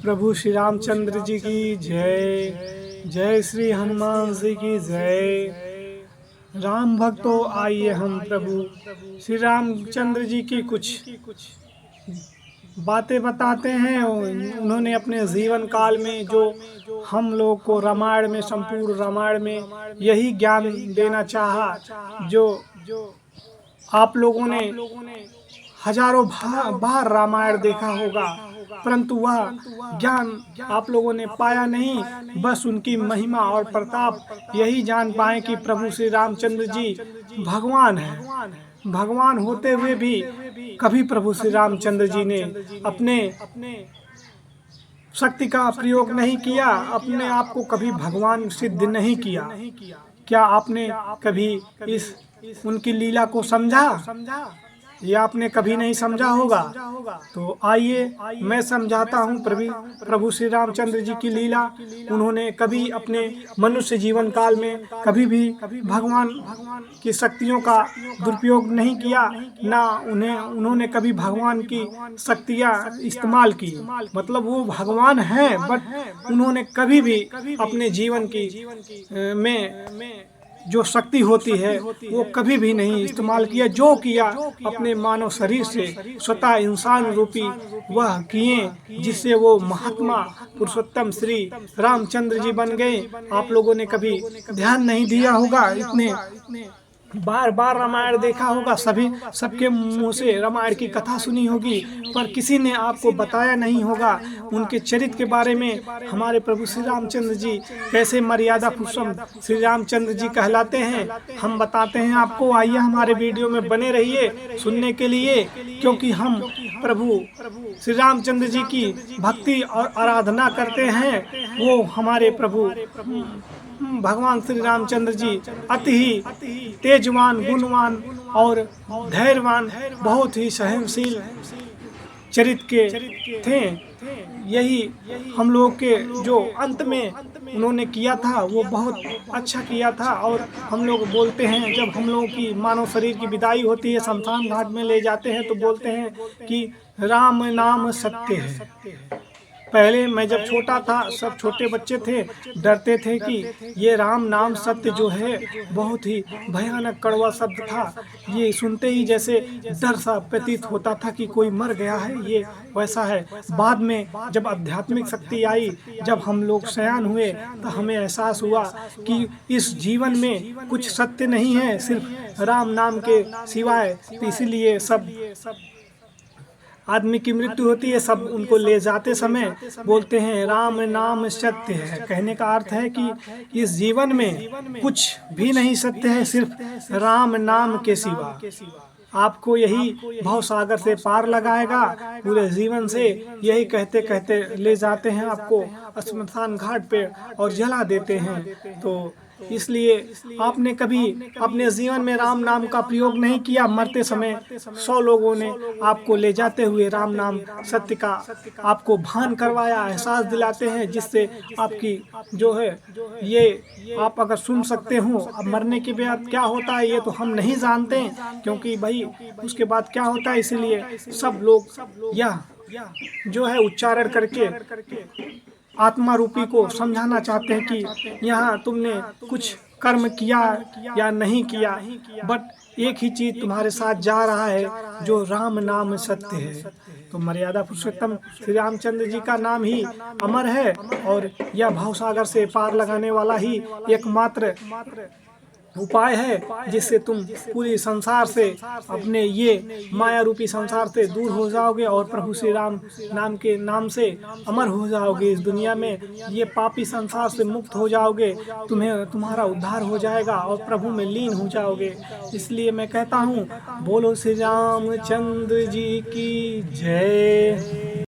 प्रभु श्री रामचंद्र जी की जय। जय श्री हनुमान जी की जय। राम भक्तों, आइए हम प्रभु श्री रामचंद्र जी की कुछ बातें बताते हैं। उन्होंने अपने जीवन काल में जो हम लोग को रामायण में, संपूर्ण रामायण में यही ज्ञान देना चाहा, जो आप लोगों ने हजारों बार रामायण देखा होगा, परंतु वह ज्ञान आप लोगों ने पाया नहीं। बस उनकी महिमा और प्रताप यही जान पाए कि प्रभु श्री रामचंद्र जी भगवान हैं। भगवान होते हुए भी कभी प्रभु श्री रामचंद्र जी ने अपने शक्ति का प्रयोग नहीं किया, अपने आप को कभी भगवान सिद्ध नहीं किया। क्या आपने कभी इस उनकी लीला को समझा? ये आपने कभी नहीं समझा होगा। तो आइए मैं समझाता हूँ प्रभु श्री रामचंद्र जी की लीला। उन्होंने कभी अपने मनुष्य जीवन काल में कभी भी भगवान की शक्तियों का दुरुपयोग नहीं किया, ना उन्होंने कभी भगवान की शक्तियाँ इस्तेमाल की। मतलब वो भगवान हैं, बट उन्होंने कभी भी अपने जीवन की में जो शक्ति होती है वो कभी भी नहीं इस्तेमाल किया। जो किया अपने मानव शरीर से स्वतः इंसान रूपी वह किए, जिससे वो महात्मा पुरुषोत्तम श्री रामचंद्र जी बन गए। आप लोगों ने कभी ध्यान नहीं दिया होगा, इतने बार बार रामायण देखा होगा, सबके मुंह से रामायण की कथा सुनी होगी, पर किसी ने आपको बताया नहीं होगा उनके चरित्र के बारे में। हमारे प्रभु श्री रामचंद्र जी कैसे मर्यादा पुरुषोत्तम श्री रामचंद्र जी कहलाते हैं, हम बताते हैं आपको। आइए हमारे वीडियो में बने रहिए सुनने के लिए, क्योंकि हम प्रभु श्री रामचंद्र जी की भक्ति और आराधना करते हैं। वो हमारे प्रभु भगवान श्री रामचंद्र जी अति ही तेजवान, गुणवान और धैर्यवान, बहुत ही सहनशील चरित्र के थे। यही हम लोग के जो अंत में उन्होंने किया था वो बहुत अच्छा किया था। और हम लोग बोलते हैं, जब हम लोगों की मानव शरीर की विदाई होती है, शमशान घाट में ले जाते हैं, तो बोलते हैं कि राम नाम सत्य है। पहले मैं जब छोटा था, सब छोटे बच्चे थे, डरते थे कि ये राम नाम सत्य जो है बहुत ही भयानक कड़वा शब्द था। ये सुनते ही जैसे डर सा प्रतीत होता था कि कोई मर गया है, ये वैसा है। बाद में जब आध्यात्मिक शक्ति आई, जब हम लोग सयान हुए, तो हमें एहसास हुआ कि इस जीवन में कुछ सत्य नहीं है सिर्फ राम नाम के सिवाय। तो इसीलिए सब आदमी की मृत्यु होती है, सब उनको ले जाते समय बोलते हैं राम नाम सत्य है। कहने का अर्थ है कि इस जीवन में कुछ भी नहीं सत्य है सिर्फ राम नाम के सिवा। आपको यही भव सागर से पार लगाएगा। पूरे जीवन से यही कहते कहते ले जाते हैं आपको श्मशान घाट पे और जला देते हैं। तो इसलिए आपने कभी अपने जीवन में राम नाम का प्रयोग नहीं किया। मरते समय 100 लोगों ने आपको ले जाते हुए राम नाम सत्य का आपको भान करवाया, एहसास दिलाते हैं, जिससे आपकी जो है ये आप अगर सुन सकते हो। अब मरने के बाद क्या होता है ये तो हम नहीं जानते, क्योंकि भाई उसके बाद क्या होता है, इसीलिए सब लोग यह जो है उच्चारण करके आत्मा रूपी को समझाना चाहते हैं कि यहाँ तुमने कुछ कर्म किया या नहीं किया, बट एक ही चीज तुम्हारे साथ जा रहा है, जो राम नाम सत्य है। तो मर्यादा पुरुषोत्तम श्री रामचंद्र जी का नाम ही अमर है, और यह भवसागर से पार लगाने वाला ही एकमात्र उपाय है, जिससे तुम पूरी संसार से, अपने ये माया रूपी संसार से दूर हो जाओगे और प्रभु श्री राम नाम के नाम से अमर हो जाओगे। इस दुनिया में ये पापी संसार से मुक्त हो जाओगे, तुम्हारा उद्धार हो जाएगा और प्रभु में लीन हो जाओगे। इसलिए मैं कहता हूँ, बोलो श्री रामचंद्र जी की जय।